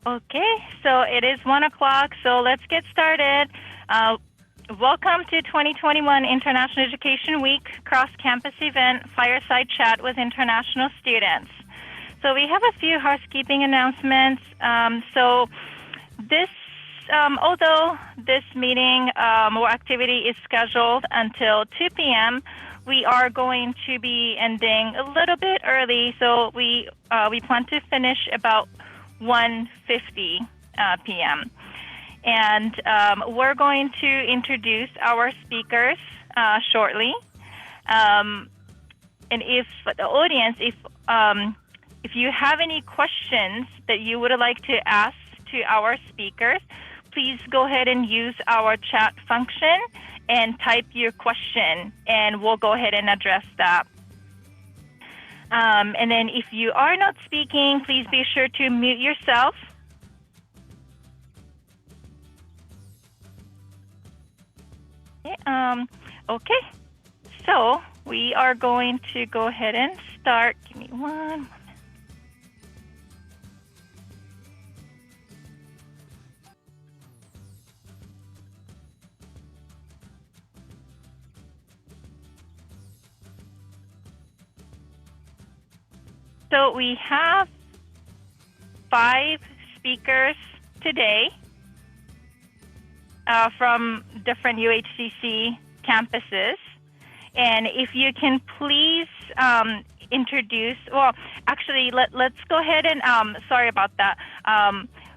Okay, so it is 1 o'clock, so let's get started. Welcome to 2021 International Education Week cross-campus event, Fireside Chat with international students. So we have a few housekeeping announcements. Although this meeting or activity is scheduled until 2 p.m., we are going to be ending a little bit early, so we plan to finish about 1:50 p.m. And we're going to introduce our speakers shortly. And if the audience, if you have any questions that you would like to ask to our speakers, please go ahead and use our chat function and type your question, and we'll go ahead and address that. And then if you are not speaking, please be sure to mute yourself. Okay, so we are going to go ahead and start. Give me one moment. So we have 5 speakers today from different UHCC campuses. And if you can please introduce, well, actually, let's go ahead and, sorry about that.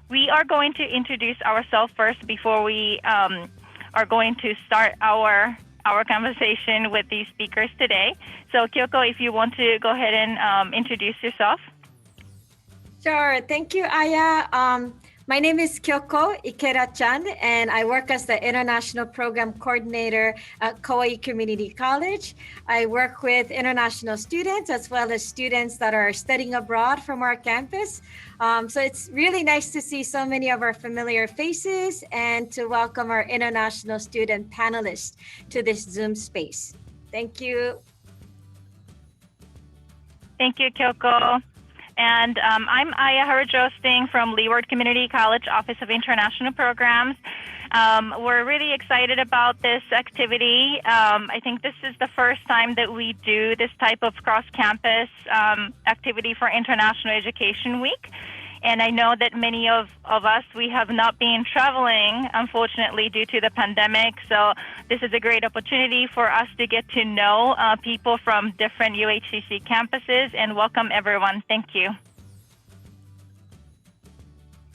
We are going to introduce ourselves first before we are going to start our conversation with these speakers today. So Kyoko, if you want to go ahead and introduce yourself. Sure. Thank you, Aya. My name is Kyoko Ikera-chan, and I work as the International Program Coordinator at Kauai Community College. I work with international students as well as students that are studying abroad from our campus. So it's really nice to see so many of our familiar faces and to welcome our international student panelists to this Zoom space. Thank you. Thank you, Kyoko. And I'm Aya Harajosting from Leeward Community College Office of International Programs. We're really excited about this activity. I think this is the first time that we do this type of cross-campus activity for International Education Week. And I know that many of us, we have not been traveling, unfortunately, due to the pandemic. So this is a great opportunity for us to get to know people from different UHCC campuses, and welcome everyone. Thank you.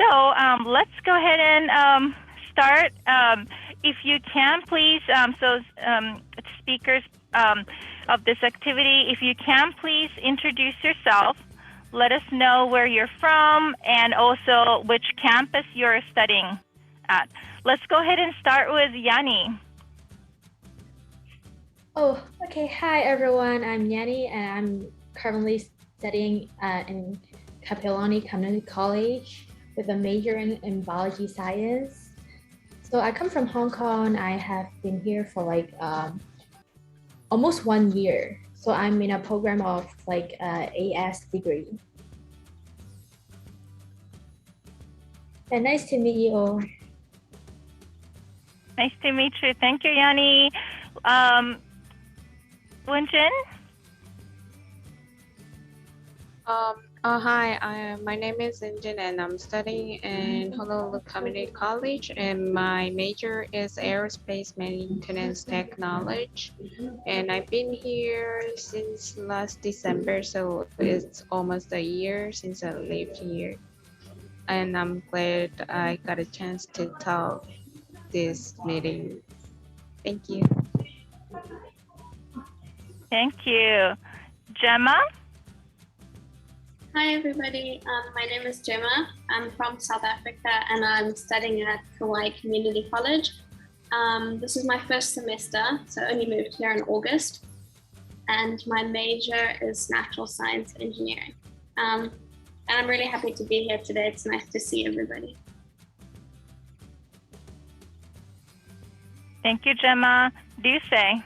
So let's go ahead and start. If you can, please, speakers of this activity, if you can, please introduce yourself. Let us know where you're from and also which campus you're studying at. Let's go ahead and start with Yanni. Oh, okay. Hi, everyone. I'm Yanni, and I'm currently studying in Kapiolani Community College with a major in biology science. So I come from Hong Kong. I have been here for like almost 1 year. So I'm in a program of like AS degree. And nice to meet you all. Nice to meet you. Thank you, Yanni. Wenjin? Hi, my name is Injin, and I'm studying in Honolulu Community College, and my major is aerospace maintenance technology. And I've been here since last December, so it's almost a year since I lived here. And I'm glad I got a chance to talk this meeting. Thank you. Thank you. Gemma? Hi, everybody. My name is Gemma. I'm from South Africa, and I'm studying at Kauai Community College. This is my first semester, so I only moved here in August. And my major is natural science engineering. And I'm really happy to be here today. It's nice to see everybody. Thank you, Gemma. Ryusei?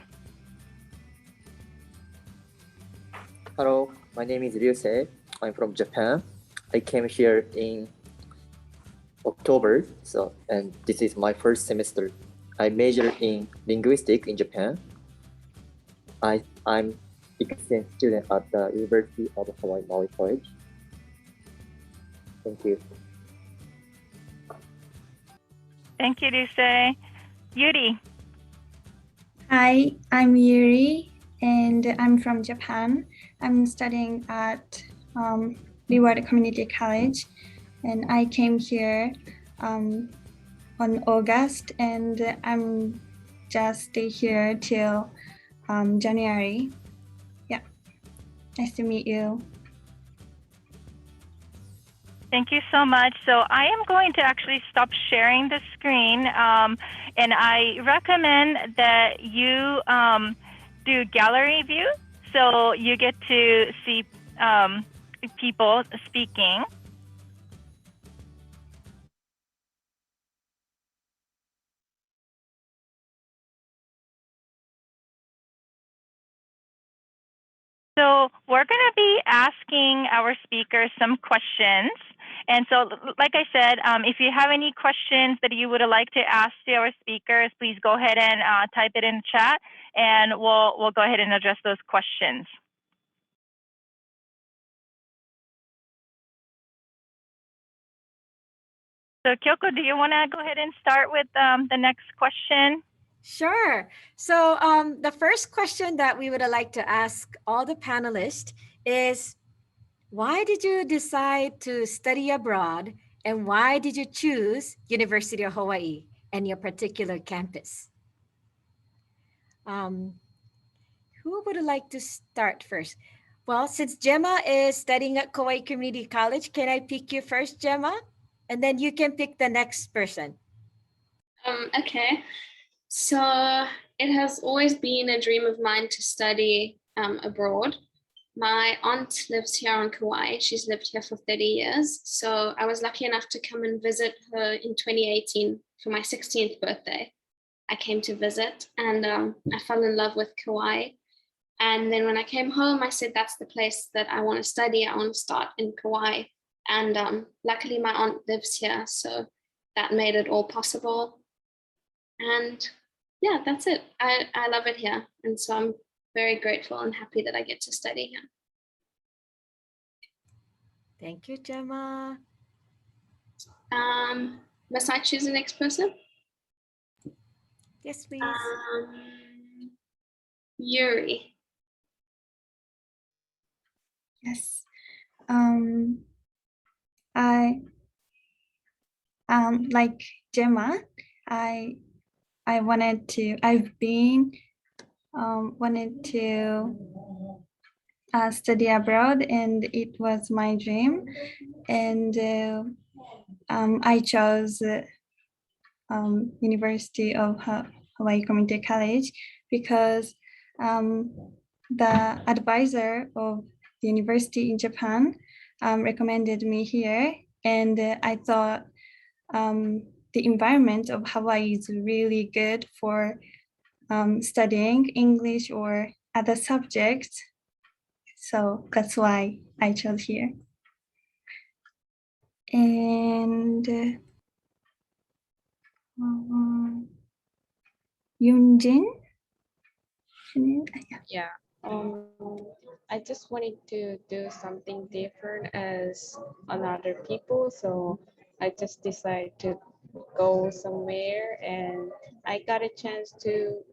Hello, my name is Ryusei. I'm from Japan. I came here in October. So, and this is my first semester. I major in linguistics in Japan. I'm exchange student at the University of Hawaii Maui College. Thank you. Thank you, Dusei. Yuri. Hi, I'm Yuri, and I'm from Japan. I'm studying at Reward Community College, and I came here on August, and I'm just stay here till January. Yeah, nice to meet you. Thank you so much. So I am going to actually stop sharing the screen, and I recommend that you do gallery view, so you get to see people speaking. So we're going to be asking our speakers some questions. And so, like I said, if you have any questions that you would like to ask to our speakers, please go ahead and type it in the chat, and we'll go ahead and address those questions. So Kyoko, do you want to go ahead and start with the next question? Sure. So the first question that we would like to ask all the panelists is, why did you decide to study abroad, and why did you choose University of Hawaii and your particular campus? Who would like to start first? Well, since Gemma is studying at Kauai Community College, can I pick you first, Gemma? And then you can pick the next person. Okay. So it has always been a dream of mine to study abroad. My aunt lives here on Kauai. She's lived here for 30 years. So I was lucky enough to come and visit her in 2018 for my 16th birthday. I came to visit, and I fell in love with Kauai. And then when I came home, I said, that's the place that I want to study. I want to start in Kauai. And luckily my aunt lives here, so that made it all possible. And yeah, that's it. I love it here. And so I'm very grateful and happy that I get to study here. Thank you, Gemma. Must I choose the next person? Yes, please. Yuri. Yes. I like Gemma. I've been wanted to study abroad, and it was my dream. And I chose University of Hawaii Community College because the advisor of the university in Japan recommended me here, and I thought the environment of Hawaii is really good for studying English or other subjects. So that's why I chose here. And Yoonjin? Yeah. I just wanted to do something different as another people, so I just decided to go somewhere, and I got a chance to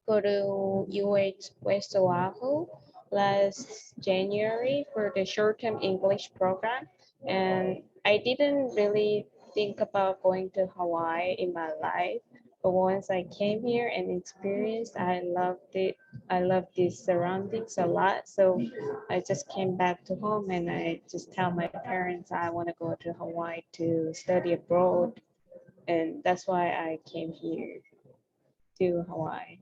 go to UH West Oahu last January for the short-term English program, and I didn't really think about going to Hawaii in my life, but once I came here and experienced, I loved it. I love these surroundings a lot, so I just came back to home and I just tell my parents I want to go to Hawaii to study abroad, and that's why I came here to Hawaii.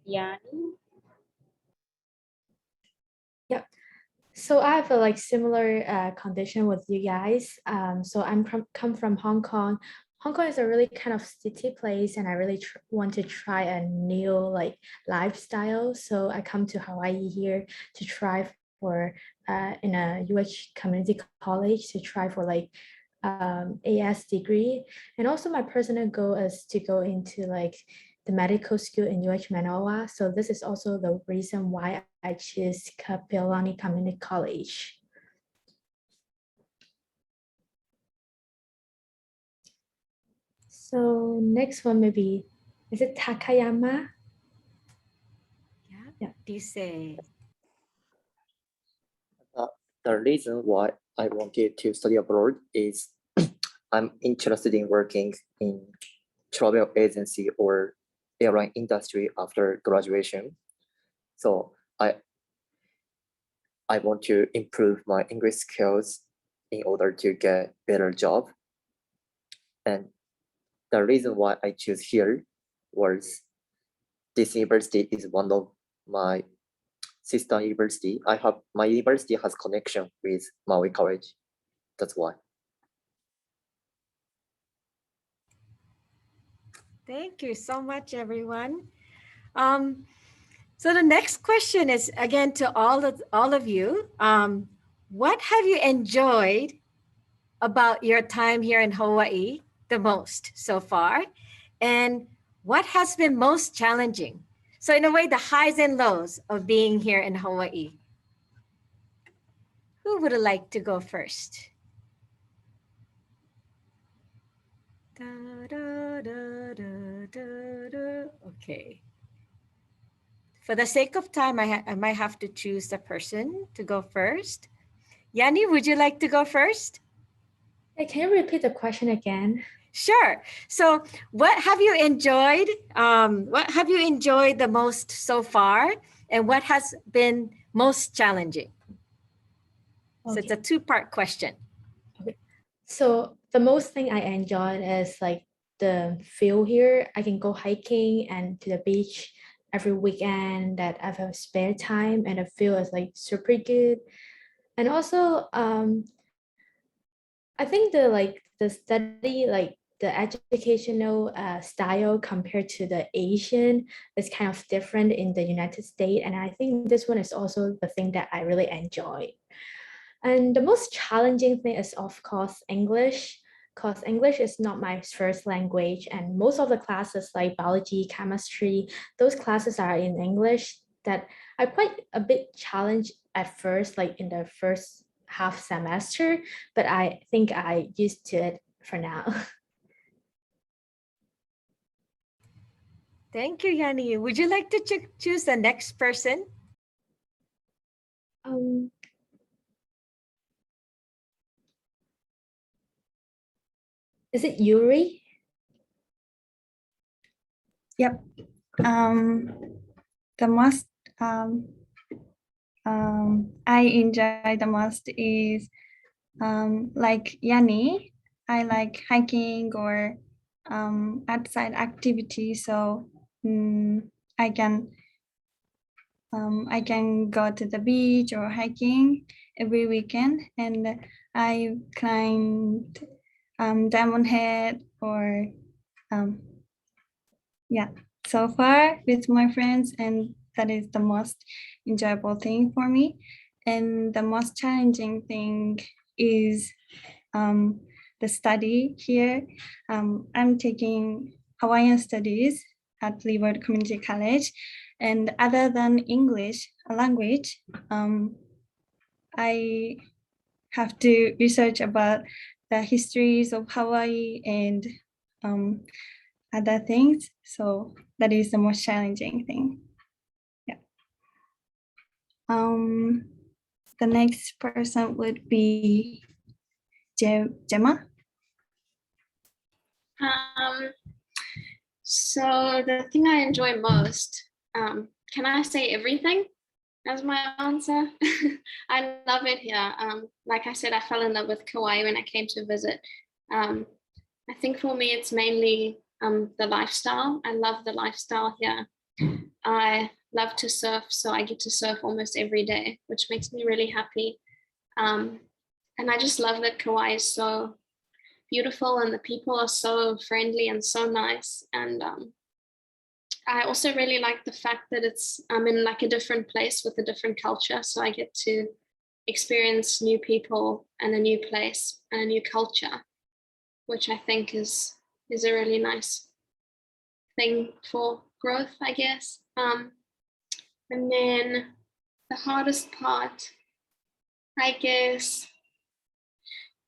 Yani? Yep. So I have a similar condition with you guys. So I'm come from Hong Kong. Hong Kong is a really kind of city place, and I really want to try a new lifestyle. So I come to Hawaii here to try for in a UH community college to try for like AS degree. And also my personal goal is to go into like the medical school in UH Manoa. So this is also the reason why I choose Kapiolani Community College. So next one maybe, is it Takayama? Yeah. Dice. The reason why I wanted to study abroad is I'm interested in working in travel agency or airline industry after graduation. So I want to improve my English skills in order to get better job. And the reason why I choose here was this university is one of my sister university. My university has connection with Maui College. That's why. Thank you so much, everyone. So the next question is again to all of you. What have you enjoyed about your time here in Hawaii the most so far? And what has been most challenging? So in a way, the highs and lows of being here in Hawaii. Who would like to go first? Da, da, da, da, da, da. Okay. For the sake of time, I might have to choose the person to go first. Yanni, would you like to go first? Hey, can you repeat the question again? Sure. So what have you enjoyed? What have you enjoyed the most so far? And what has been most challenging? So it's a two-part question. Okay. So the most thing I enjoyed is like the feel here. I can go hiking and to the beach every weekend that I have spare time, and the feel is like super good. And also, I think the study, like the educational style compared to the Asian is kind of different in the United States. And I think this one is also the thing that I really enjoy. And the most challenging thing is, of course, English, because English is not my first language. And most of the classes like biology, chemistry, those classes are in English that are quite a bit challenged at first, like in the first half semester, but I think I used to it for now. Thank you, Yanni. Would you like to choose the next person? Is it Yuri? Yep. The most I enjoy the most is like Yanni. I like hiking or outside activities, so I can go to the beach or hiking every weekend, and I climbed Diamond Head or yeah, so far with my friends, and that is the most enjoyable thing for me. And the most challenging thing is the study here. I'm taking Hawaiian studies at Leeward Community College, and other than English language, I have to research about the histories of Hawaii and other things. So that is the most challenging thing. Yeah. The next person would be Gemma. So the thing I enjoy most, can I say everything as my answer? I love it here. Like I said, I fell in love with Kauai when I came to visit. I think for me, it's mainly the lifestyle. I love the lifestyle here. I love to surf, so I get to surf almost every day, which makes me really happy. And I just love that Kauai is so beautiful and the people are so friendly and so nice. And I also really like the fact that I'm in like a different place with a different culture, so I get to experience new people and a new place and a new culture, which I think is a really nice thing for growth, I guess. And then the hardest part, I guess,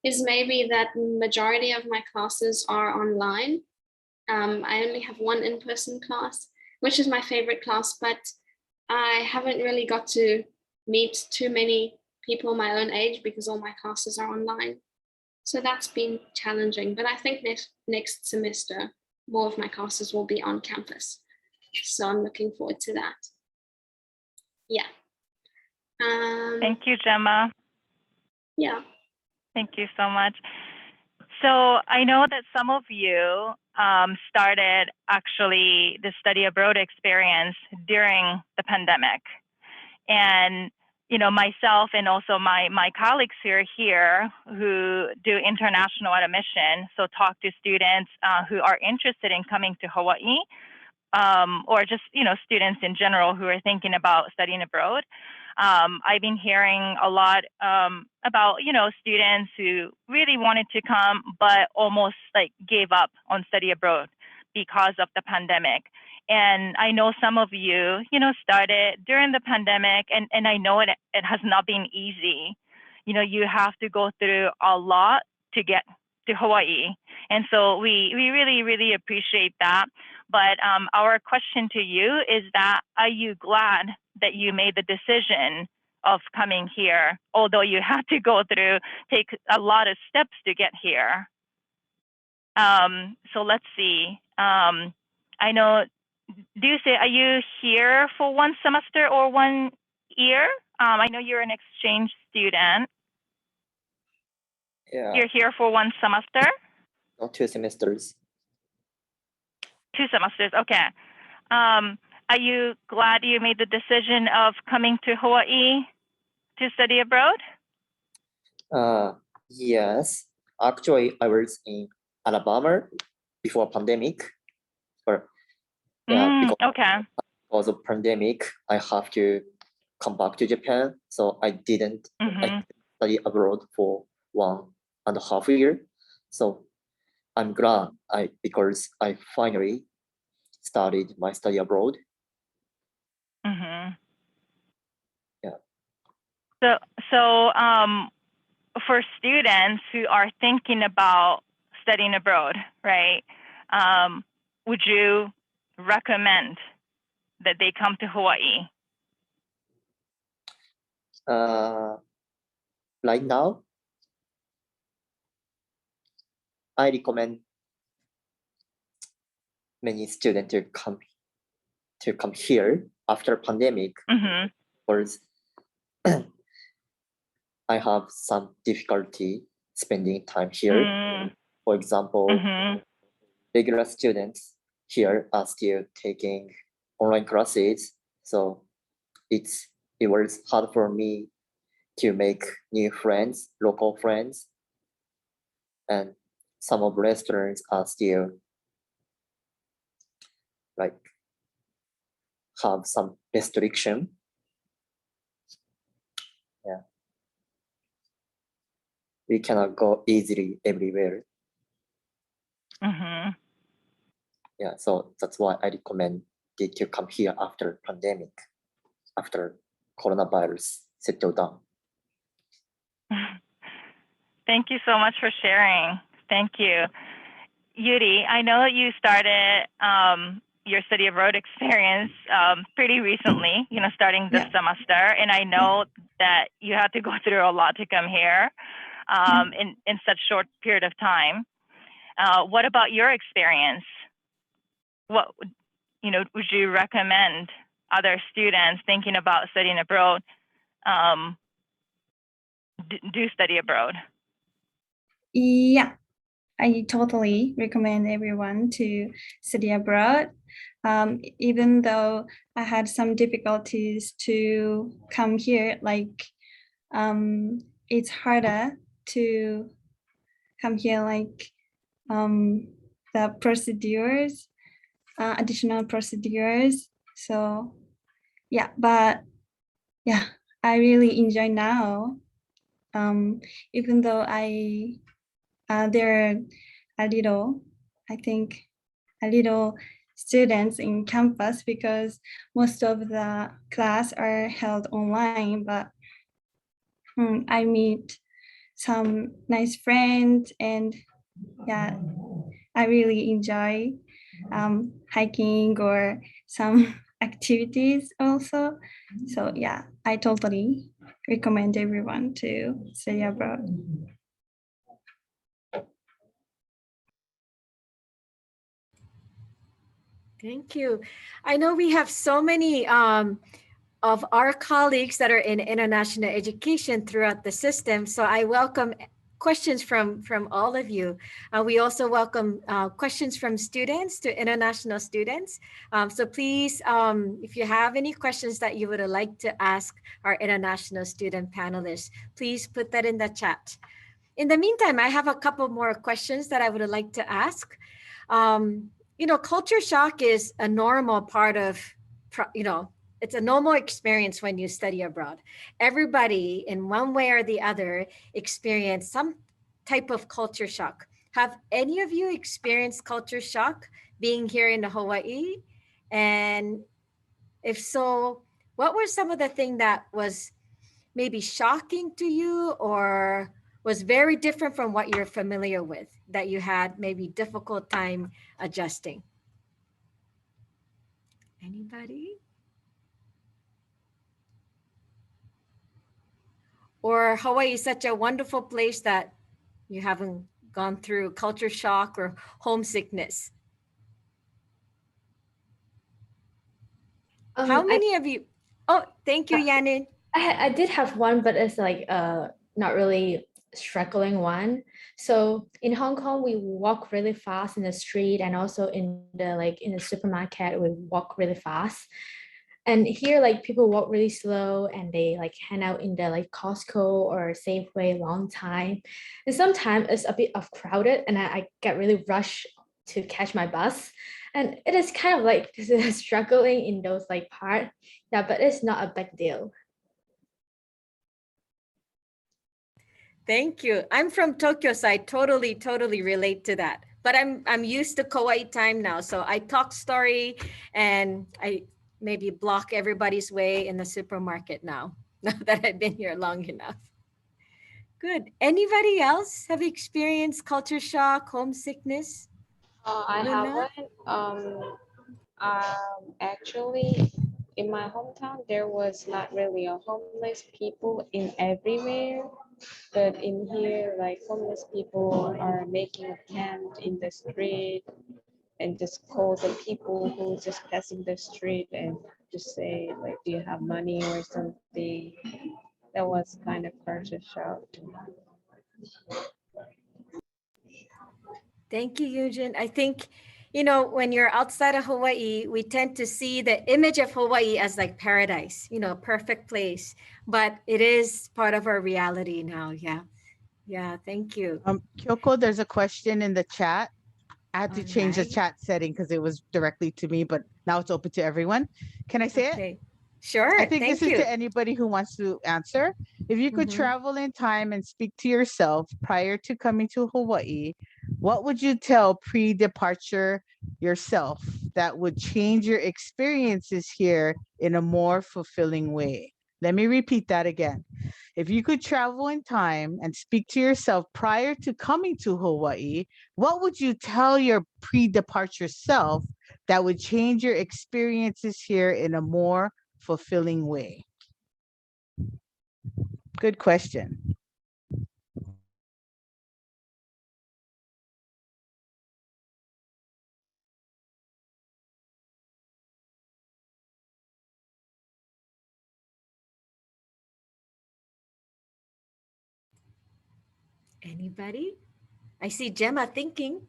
is maybe that majority of my classes are online. I only have one in-person class, which is my favorite class, but I haven't really got to meet too many people my own age because all my classes are online. So that's been challenging, but I think next semester, more of my classes will be on campus. So I'm looking forward to that. Yeah. Thank you, Gemma. Yeah. Thank you so much. So I know that some of you started actually the study abroad experience during the pandemic. And myself and also my colleagues who are here who do international admission, so talk to students who are interested in coming to Hawaii, or just students in general who are thinking about studying abroad. I've been hearing a lot about students who really wanted to come but almost like gave up on study abroad because of the pandemic. And I know some of you started during the pandemic, and I know it has not been easy. You have to go through a lot to get to Hawaii, and so we really appreciate that. But our question to you is that, are you glad that you made the decision of coming here, although you had to take a lot of steps to get here? So let's see. I know, are you here for one semester or 1 year? I know you're an exchange student. Yeah. You're here for 1 semester? No, 2 semesters. 2 semesters, okay. Are you glad you made the decision of coming to Hawaii to study abroad? Yes. Actually, I was in Alabama before pandemic. But yeah, because of pandemic, I have to come back to Japan. So I didn't study abroad for 1.5 years. So I'm glad because I finally started my study abroad. Yeah. So for students who are thinking about studying abroad, right? Would you recommend that they come to Hawaii? Right now, I recommend many students to come here after pandemic. Because I have some difficulty spending time here. For example, regular students here are still taking online classes, so it was hard for me to make new friends, local friends, and some of restaurants are still like have some restriction. Yeah, we cannot go easily everywhere. Yeah, so that's why I recommend you to come here after pandemic, after coronavirus settled down. Thank you so much for sharing. Thank you. Yuri, I know that you started your study abroad experience pretty recently, starting this semester, and I know that you had to go through a lot to come here in such short period of time. What about your experience? What would you recommend other students thinking about studying abroad do study abroad? Yeah, I totally recommend everyone to study abroad. Even though I had some difficulties to come here, like it's harder to come here, like the procedures, additional procedures. So yeah, but yeah, I really enjoy now even though there are a little, I think, a little students in campus because most of the class are held online, but I meet some nice friends, and yeah, I really enjoy hiking or some activities also. So yeah, I totally recommend everyone to study abroad. Thank you. I know we have so many of our colleagues that are in international education throughout the system. So I welcome questions from all of you. We also welcome questions from students to international students. So please, if you have any questions that you would like to ask our international student panelists, please put that in the chat. In the meantime, I have a couple more questions that I would like to ask. Culture shock is a normal part of, it's a normal experience when you study abroad. Everybody, in one way or the other, experience some type of culture shock. Have any of you experienced culture shock being here in Hawaii? And if so, what were some of the things that was maybe shocking to you or was very different from what you're familiar with, that you had maybe difficult time adjusting? Anybody? Or Hawaii is such a wonderful place that you haven't gone through culture shock or homesickness? How many of you? Oh, thank you, Yanin. I did have one, but it's like not really struggling one. So in Hong Kong, we walk really fast in the street, and also in the supermarket, we walk really fast. And here, like, people walk really slow, and they like hang out in the like Costco or Safeway long time. And sometimes it's a bit of crowded, and I get really rushed to catch my bus. And it is kind of like struggling in those like part. Yeah, but it's not a big deal. Thank you. I'm from Tokyo, so I totally relate to that. But I'm used to Kauai time now, so I talk story and I maybe block everybody's way in the supermarket now that I've been here long enough. Good. Anybody else have experienced culture shock, homesickness? I haven't. Actually, in my hometown, there was not really a homeless people in everywhere. But in here, like homeless people are making a tent in the street and just call the people who just passing the street and just say like, do you have money or something? That was kind of culture shock. Thank you, Eugene. I think, when you're outside of Hawaii, we tend to see the image of Hawaii as like paradise, perfect place, but it is part of our reality now. Yeah. Yeah. Thank you. Kyoko, there's a question in the chat. I had to change the Alright. chat setting because it was directly to me, but now it's open to everyone. Can I say it? Okay. Sure. I think Thank this you. is to anybody who wants to answer. If you could travel in time and speak to yourself prior to coming to Hawaii, what would you tell pre-departure yourself that would change your experiences here in a more fulfilling way? Let me repeat that again. If you could travel in time and speak to yourself prior to coming to Hawaii, what would you tell your pre-departure self that would change your experiences here in a more fulfilling way? Good question. Anybody? I see Gemma thinking.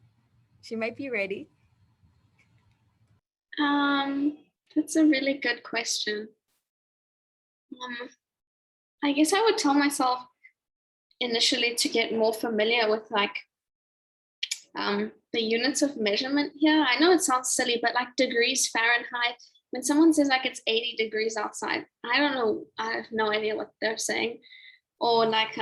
She might be ready. That's a really good question. I guess I would tell myself initially to get more familiar with the units of measurement here. I know it sounds silly, but like degrees Fahrenheit, when someone says like it's 80 degrees outside, I don't know, I have no idea what they're saying. or like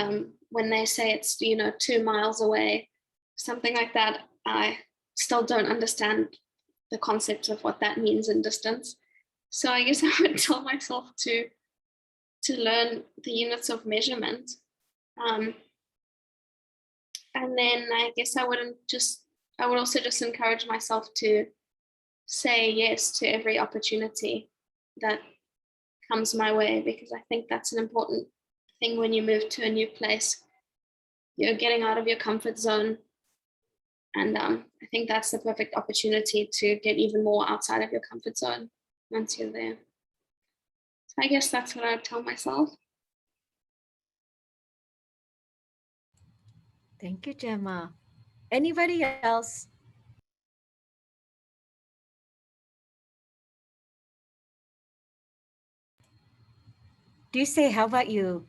when they say it's 2 miles away, something like that. I still don't understand the concept of what that means in distance. So I guess I would tell myself to learn the units of measurement. And then I guess I would also just encourage myself to say yes to every opportunity that comes my way, because I think that's an important thing when you move to a new place. You're getting out of your comfort zone. And I think that's the perfect opportunity to get even more outside of your comfort zone once you're there. So I guess that's what I would tell myself. Thank you, Gemma. Anybody else? Do you say, how about you?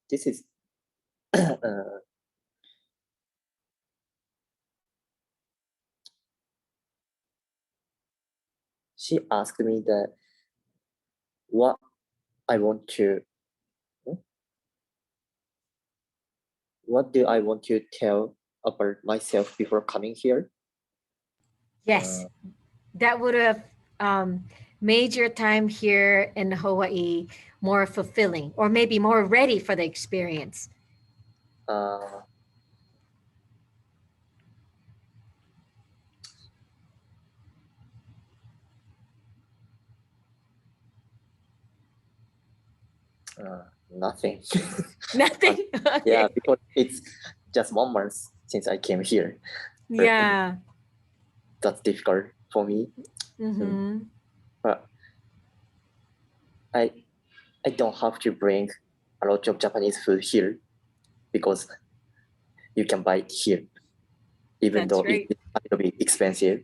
This is she asked me that what I want to what do I want to tell about myself before coming here? Yes, that would have made your time here in Hawaii more fulfilling, or maybe more ready for the experience. Nothing. Nothing. Yeah, because it's just 1 month since I came here. Yeah. That's difficult for me. But I don't have to bring a lot of Japanese food here because you can buy it here, even though it's a little bit expensive.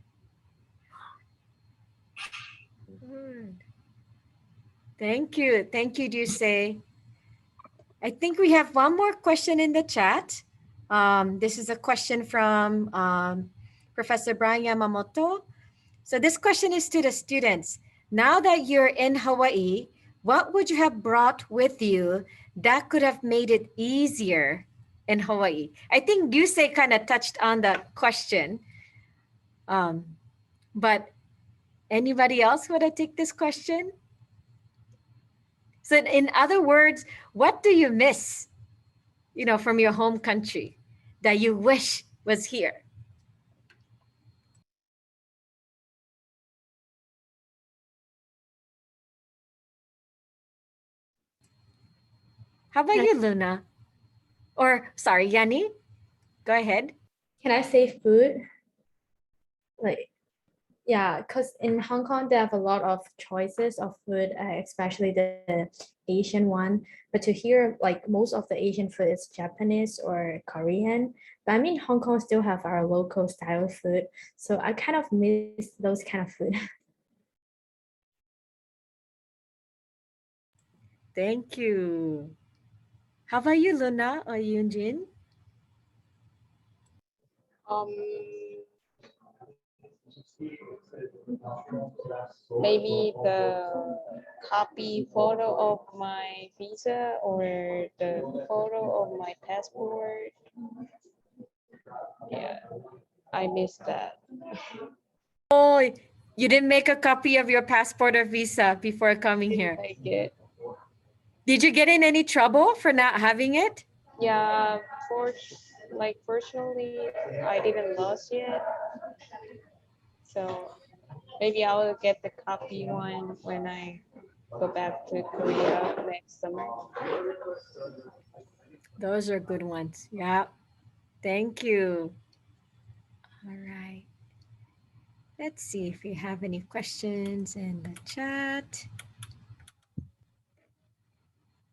Thank you. Thank you, Dusei. I think we have one more question in the chat. This is a question from Professor Brian Yamamoto. So this question is to the students. Now that you're in Hawaii, what would you have brought with you that could have made it easier in Hawaii? I think Dusei kind of touched on that question. But anybody else want to take this question? So in other words, what do you miss, from your home country that you wish was here? How about you, Luna? Or sorry, Yanni, go ahead. Can I say food? Yeah, because in Hong Kong, they have a lot of choices of food, especially the Asian one. But to hear most of the Asian food is Japanese or Korean. But I mean, Hong Kong still have our local style food. So I kind of miss those kind of food. Thank you. How about you, Luna or Yunjin? Maybe the copy photo of my visa or the photo of my passport. Yeah, I miss that. Oh, you didn't make a copy of your passport or visa before coming here? Make it. Did you get in any trouble for not having it? Yeah, fortunately, I didn't lose yet. So maybe I will get the copy one when I go back to Korea next summer. Those are good ones. Yeah. Thank you. All right. Let's see if we have any questions in the chat.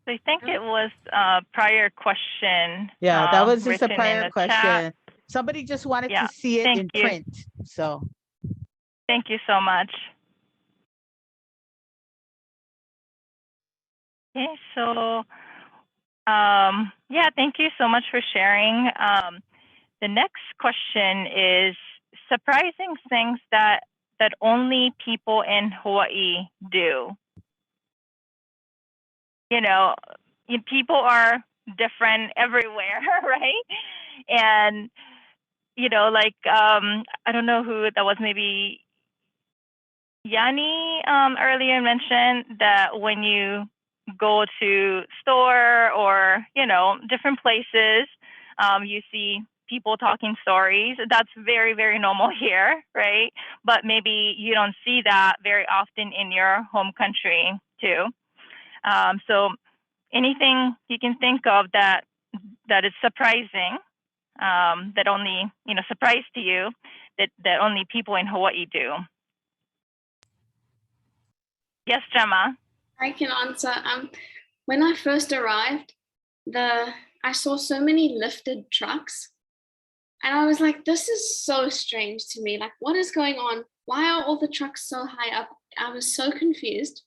I think it was a prior question. Yeah, that was just a written in prior the question. chat. Somebody just wanted Yeah, to see it thank in you. print. So Thank you so much. Okay, so yeah, thank you so much for sharing. The next question is surprising things that only people in Hawaii do. you know, people are different everywhere, right? And, like, I don't know who that was, maybe Yanni earlier mentioned that when you go to store or, different places, you see people talking stories. That's very, very normal here, right? But maybe you don't see that very often in your home country too. So anything you can think of that is surprising, that only, surprise to you, that only people in Hawaii do. Yes, Gemma. I can answer. When I first arrived, I saw so many lifted trucks, and I was like, "This is so strange to me. Like, what is going on? Why are all the trucks so high up?" I was so confused.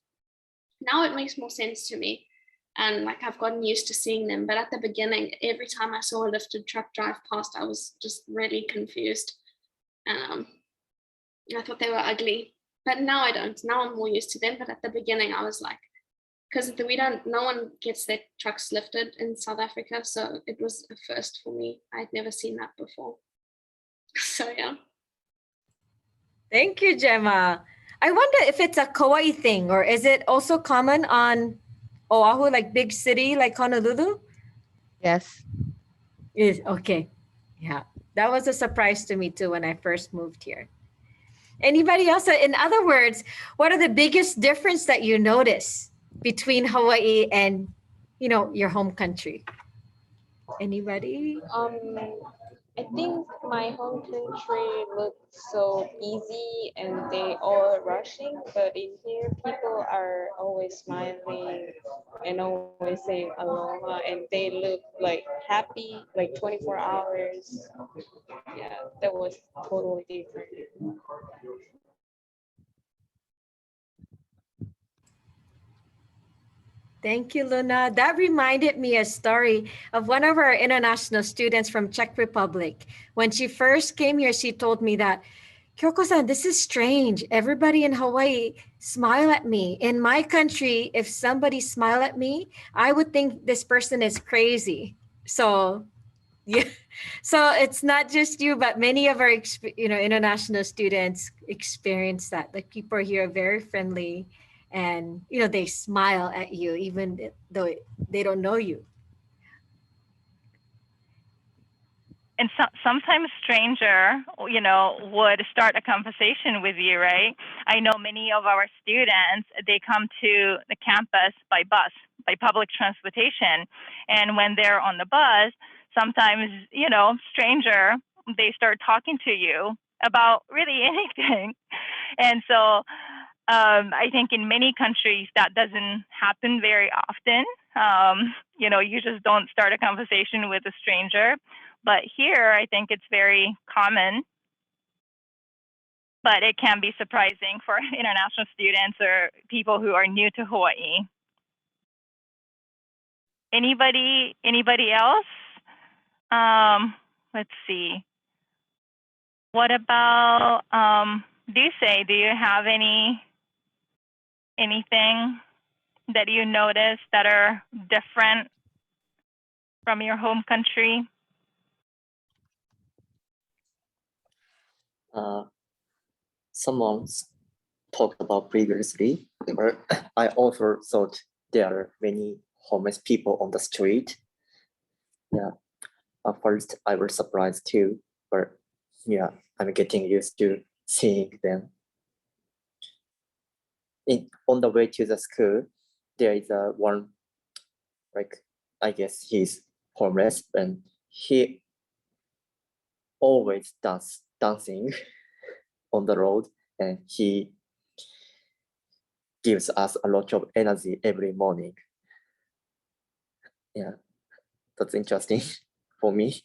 Now it makes more sense to me, and like I've gotten used to seeing them. But at the beginning, every time I saw a lifted truck drive past, I was just really confused, and I thought they were ugly. But now I don't. Now I'm more used to them. But at the beginning, I was like, because no one gets their trucks lifted in South Africa, so it was a first for me. I'd never seen that before. So yeah. Thank you, Gemma. I wonder if it's a Kauai thing, or is it also common on Oahu, like big city like Honolulu? Yes. Is okay. Yeah. That was a surprise to me too when I first moved here. Anybody else? In other words, what are the biggest difference that you notice between Hawaii and, your home country? Anybody? I think my home country looks so busy and they all rushing, but in here people are always smiling and always saying aloha, and they look like happy like 24 hours. Yeah, that was totally different. Thank you, Luna. That reminded me a story of one of our international students from Czech Republic. When she first came here, she told me that, Kyoko-san, this is strange. Everybody in Hawaii smile at me. In my country, if somebody smile at me, I would think this person is crazy. So, yeah. So it's not just you, but many of our, international students experience that. Like people here are very friendly, and they smile at you even though they don't know you. And sometimes stranger, would start a conversation with you, right? I know many of our students, they come to the campus by bus, by public transportation. And when they're on the bus, sometimes, stranger, they start talking to you about really anything. And so I think in many countries that doesn't happen very often. You just don't start a conversation with a stranger. But here, I think it's very common, but it can be surprising for international students or people who are new to Hawaii. Anybody else? Let's see. What about Duce? Do you have anything that you notice that are different from your home country? Someone's talked about previously, but I also thought there are many homeless people on the street. Yeah, at first I was surprised too, but yeah, I'm getting used to seeing them. On the way to the school, there is one, like, I guess he's homeless, and he always does dancing on the road, and he gives us a lot of energy every morning. Yeah, that's interesting for me.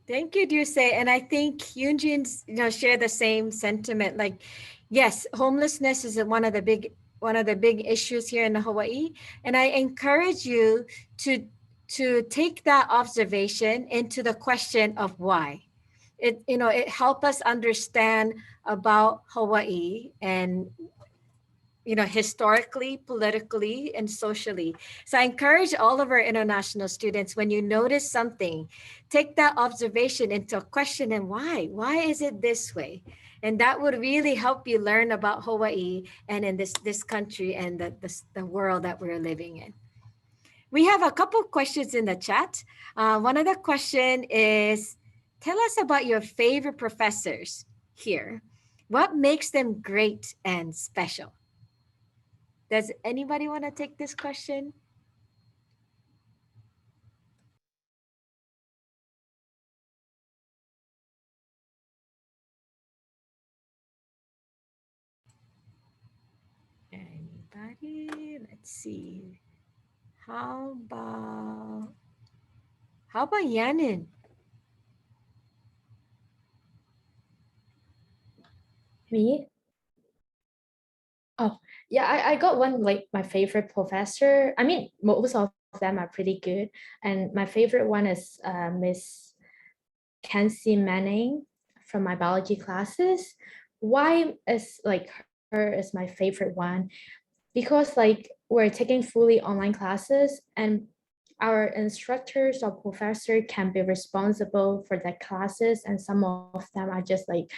Thank you, Duce. And I think Yunjin's, share the same sentiment. Like, yes, homelessness is one of the big issues here in Hawaii. And I encourage you to take that observation into the question of why. It help us understand about Hawaii and historically, politically, and socially. So I encourage all of our international students, when you notice something, take that observation into a question and why? Why is it this way? And that would really help you learn about Hawaii and in this country and the world that we're living in. We have a couple questions in the chat. One of the question is, tell us about your favorite professors here. What makes them great and special? Does anybody want to take this question? Anybody? Let's see. How about Yanin? Me? Oh, yeah, I got one, like my favorite professor. I mean, most of them are pretty good. And my favorite one is Miss Kenzie Manning from my biology classes. Why is like her is my favorite one? Because like we're taking fully online classes and our instructors or professor can be responsible for the classes, and some of them are just like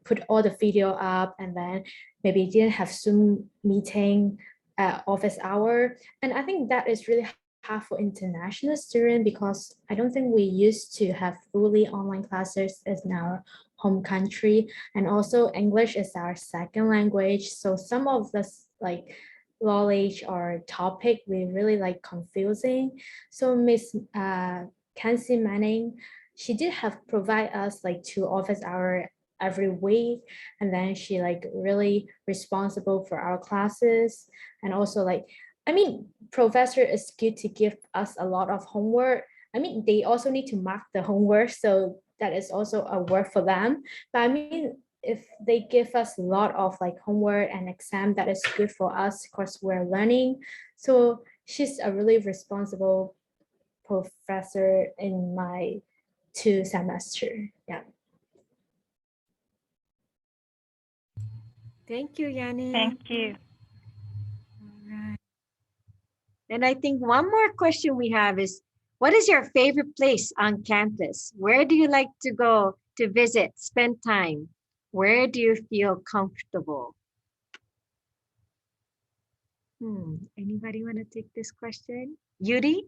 put all the video up and then maybe didn't have Zoom meeting at office hour. And I think that is really hard for international students because I don't think we used to have fully online classes in our home country. And also English is our second language. So some of this like knowledge or topic we really like confusing. So Miss Kenzie Manning, she did have provide us like 2 office hour every week, and then she like really responsible for our classes. And also like, I mean, professor is good to give us a lot of homework. I mean, they also need to mark the homework, so that is also a work for them. But I mean, if they give us a lot of like homework and exam, that is good for us because we're learning. So she's a really responsible professor in my 2 semester. Yeah. Thank you, Yanin. Thank you. All right. And I think one more question we have is, what is your favorite place on campus? Where do you like to go to visit, spend time? Where do you feel comfortable? Anybody want to take this question? Yuri?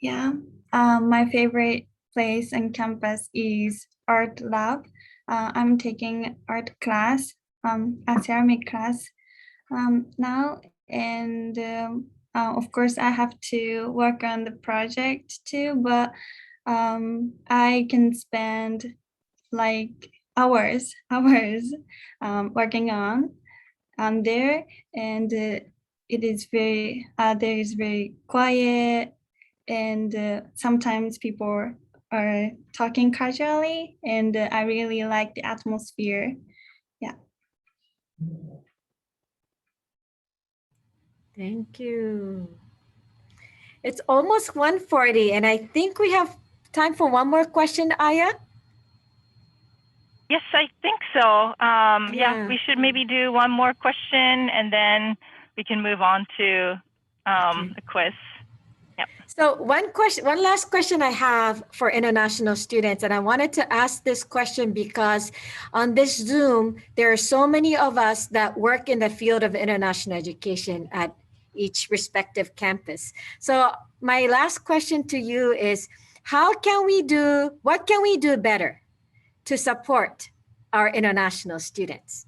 Yeah, my favorite place on campus is art lab. I'm taking art class, a ceramic class now, and of course I have to work on the project too, but I can spend like hours working on there, and it is very there is very quiet, and sometimes people are talking casually, and I really like the atmosphere. Yeah. Thank you. It's almost 1:40, and I think we have time for one more question, Aya. Yes, I think so. Yeah, we should maybe do one more question and then we can move on to the quiz. Yep. So one last question I have for international students, and I wanted to ask this question because on this Zoom, there are so many of us that work in the field of international education at each respective campus. So my last question to you is, what can we do better to support our international students?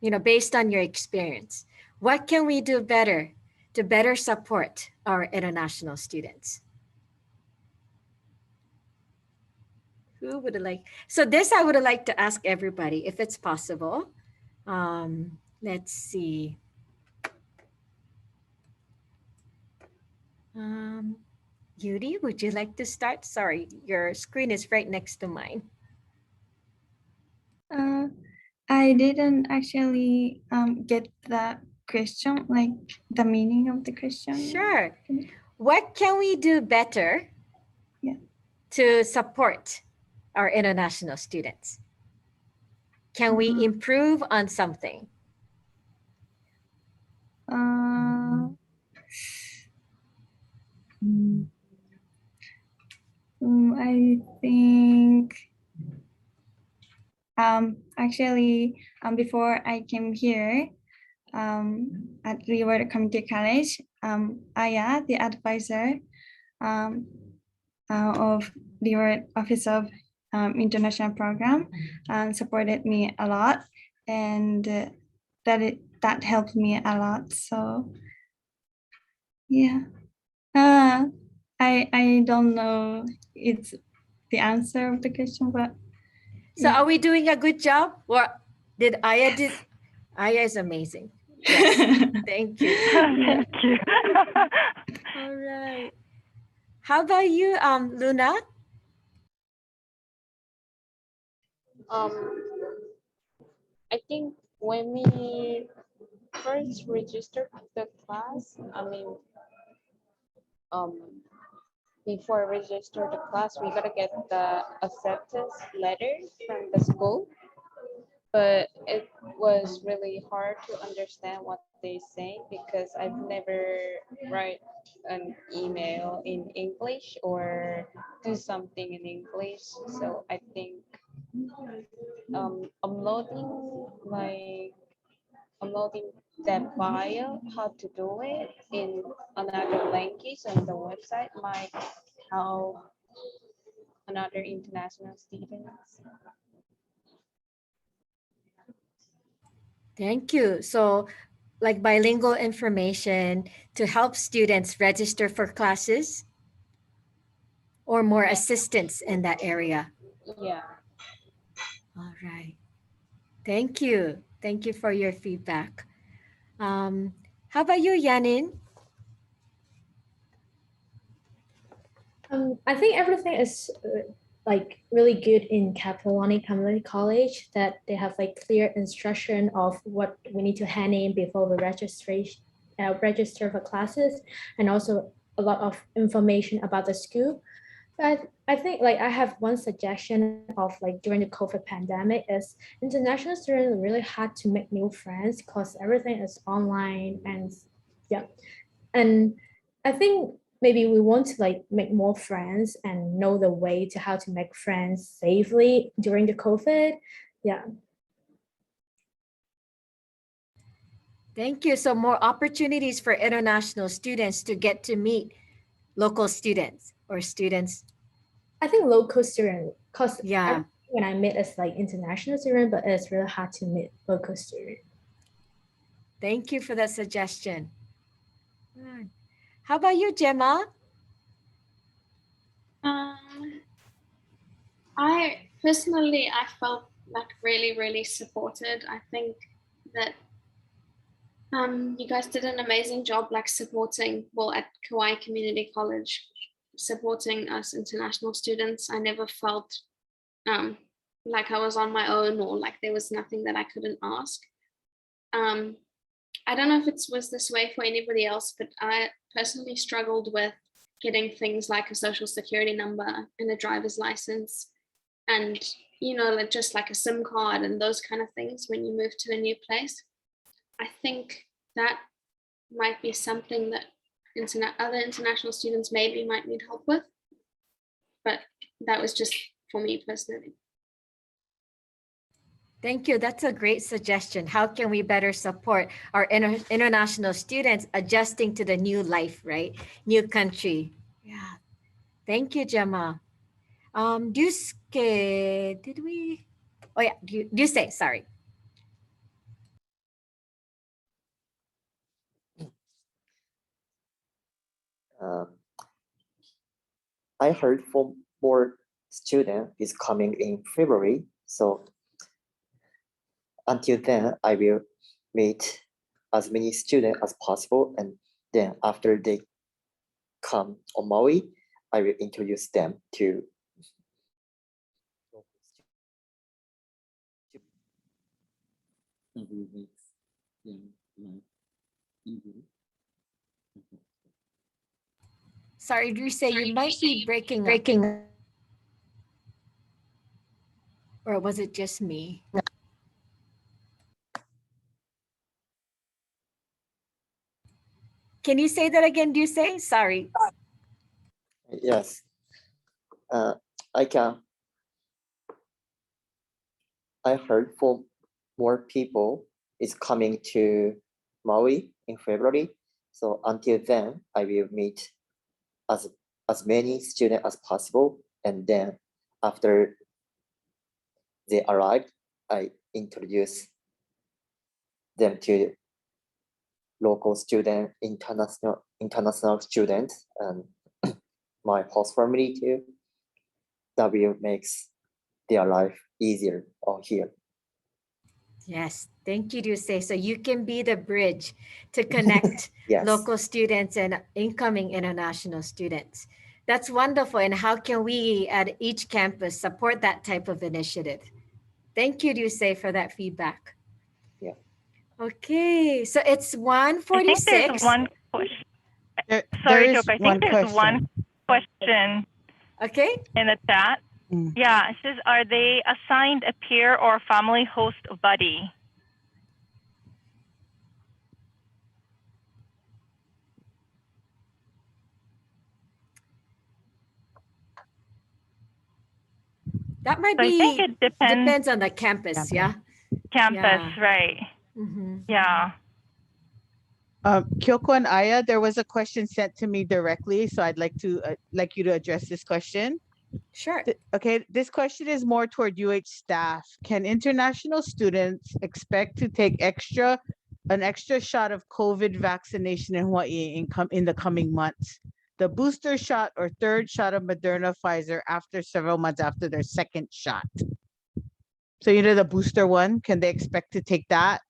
Based on your experience, what can we do better to better support our international students? Who would like? So this I would like to ask everybody, if it's possible. Let's see. Yuri, would you like to start? Sorry, your screen is right next to mine. I didn't actually get that question, like the meaning of the question. Sure. What can we do better to support our international students? Can we improve on something? I think actually before I came here at Reward Community College, Aya, the advisor of Reward Office of International Program, supported me a lot, and that helped me a lot. So yeah, I don't know it's the answer of the question, but So are we doing a good job? Or did Aya did? Aya is amazing. Yes, thank you. Thank you. All right. How about you, Luna? I think when we first registered the class, before register the class, we gotta get the acceptance letter from the school. But it was really hard to understand what they say because I've never write an email in English or do something in English. So I think uploading that file, how to do it in another language on the website might help another international students. Thank you. So like bilingual information to help students register for classes or more assistance in that area. Yeah. All right. Thank you. Thank you for your feedback. How about you, Yanin? I think everything is like really good in Capilani Community College, that they have like clear instruction of what we need to hand in before we register for classes, and also a lot of information about the school. But I think like I have one suggestion of like during the COVID pandemic is international students really hard to make new friends because everything is online, and yeah. And I think maybe we want to like make more friends and know the way to how to make friends safely during the COVID. Yeah. Thank you. So more opportunities for international students to get to meet local students or students. I think local student, because Yeah. when I meet as like international student, but it's really hard to meet local student. Thank you for that suggestion. How about you, Gemma? I felt like really supported. I think that you guys did an amazing job, like supporting, well, at Kauai Community College, supporting us international students. I never felt like I was on my own or like there was nothing that I couldn't ask. I don't know if it was this way for anybody else, but I personally struggled with getting things like a social security number and a driver's license and, you know, like just like a SIM card and those kind of things when you move to a new place. I think that might be something that other international students maybe might need help with, but that was just for me personally. Thank you. That's a great suggestion. How can we better support our international students adjusting to the new life, right? New country. Yeah. Thank you, Gemma. Yusuke, did we? Oh yeah, Yusei, sorry. I heard from more student is coming in February. So until then, I will meet as many students as possible. And then after they come on Maui, I will introduce them to Sorry, Yusei, you might be breaking up. Or was it just me? Can you say that again, do you say? Sorry. Yes. I can. I heard for more people is coming to Maui in February. So until then, I will meet as many students as possible. And then after they arrive, I introduce them to local student, international students, and my host family too. That will makes their life easier on here. Yes, thank you, Duse. So you can be the bridge to connect Yes. local students and incoming international students. That's wonderful. And how can we at each campus support that type of initiative? Thank you, Duse, for that feedback. Yeah. Okay, so it's I think 1:46. there's one question. There Sorry, is Joko. I one think there's one question. question Okay. in the chat. Mm. Yeah, it says, are they assigned a peer or family host buddy? That might So I think be, it depends on the campus, yeah? campus, Yeah. right? Mhm. Yeah. Kyoko and Aya, there was a question sent to me directly, so I'd like you to address this question. Sure. Okay, this question is more toward UH staff. Can international students expect to take an extra shot of COVID vaccination in Hawaii in the coming months? The booster shot or third shot of Moderna Pfizer after several months after their second shot. So the booster one, can they expect to take that?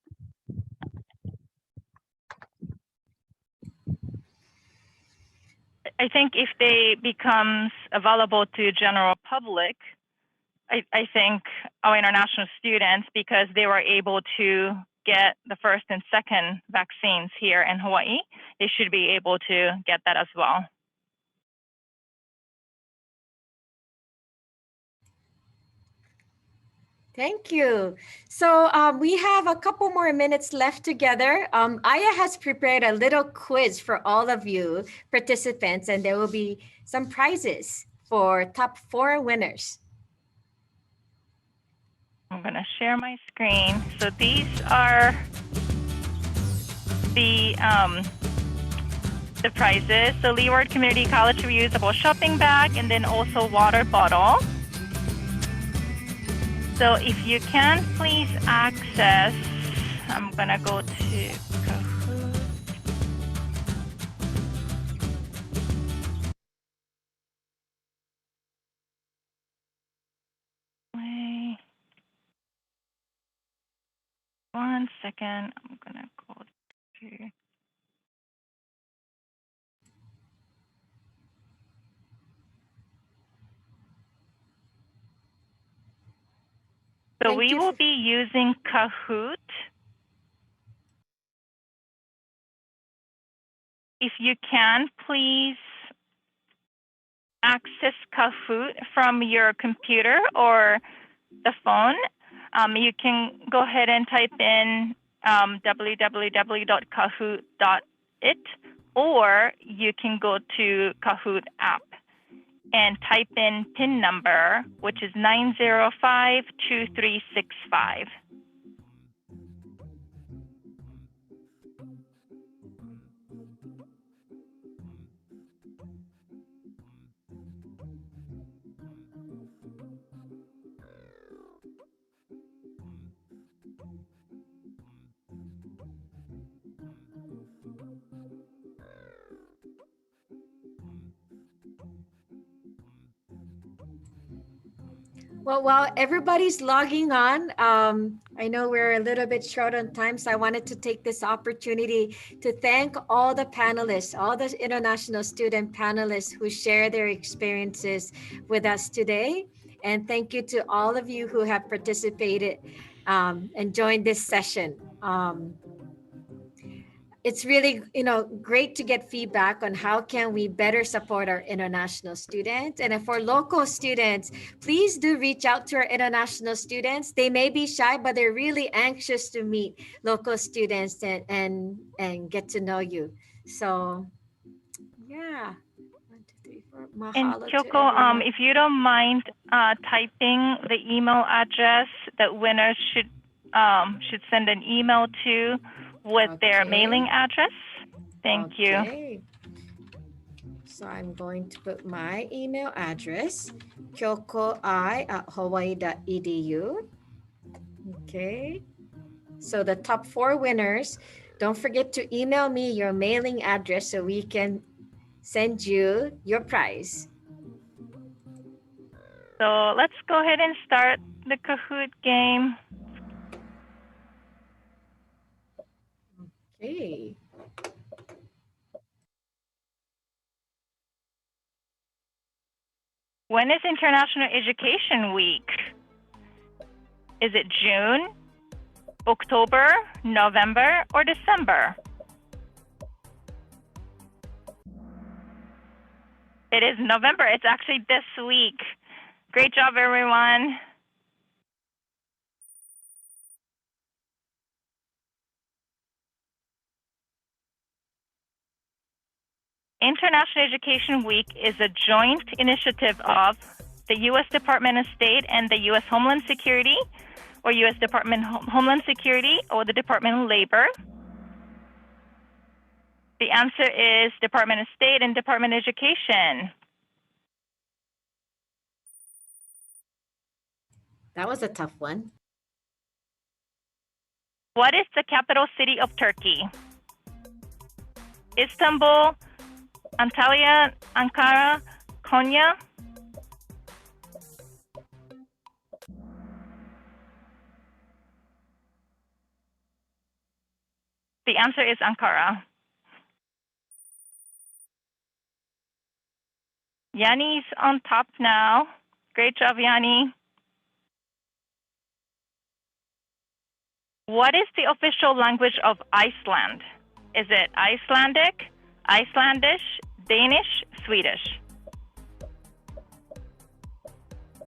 I think if they becomes available to general public, I think our international students, because they were able to get the first and second vaccines here in Hawaii, they should be able to get that as well. Thank you. So we have a couple more minutes left together. Aya has prepared a little quiz for all of you participants, and there will be some prizes for top 4 winners. I'm going to share my screen. So these are the prizes. So Leeward Community College reusable shopping bag, and then also water bottle. So if you can please access, I'm gonna go to Kahoot. Wait. 1 second, I'm gonna go to. So we will be using Kahoot. If you can, please access Kahoot from your computer or the phone. You can go ahead and type in www.kahoot.it, or you can go to Kahoot app and type in PIN number, which is 9052365. Well, while everybody's logging on, I know we're a little bit short on time, so I wanted to take this opportunity to thank all the panelists, all the international student panelists who share their experiences with us today. And thank you to all of you who have participated and joined this session. It's really great to get feedback on how can we better support our international students. And for local students, please do reach out to our international students. They may be shy, but they're really anxious to meet local students and get to know you. So yeah. 1, 2, 3, 4. And Mahalo to Kyoko, everyone. if you don't mind typing the email address that winners should send an email to with their Okay. mailing address. Thank you. Okay. So I'm going to put my email address, kyokoi@hawaii.edu. Okay. So the top 4 winners, don't forget to email me your mailing address so we can send you your prize. So let's go ahead and start the Kahoot game. Okay. When is International Education Week? Is it June, October, November, or December? It is November. It's actually this week. Great job, everyone. International Education Week is a joint initiative of the U.S. Department of State and the U.S. Homeland Security, or U.S. Department of Homeland Security, or the Department of Labor. The answer is Department of State and Department of Education. That was a tough one. What is the capital city of Turkey? Istanbul, Antalya, Ankara, Konya? The answer is Ankara. Yanni's on top now. Great job, Yanni. What is the official language of Iceland? Is it Icelandic, Icelandish, Danish, Swedish?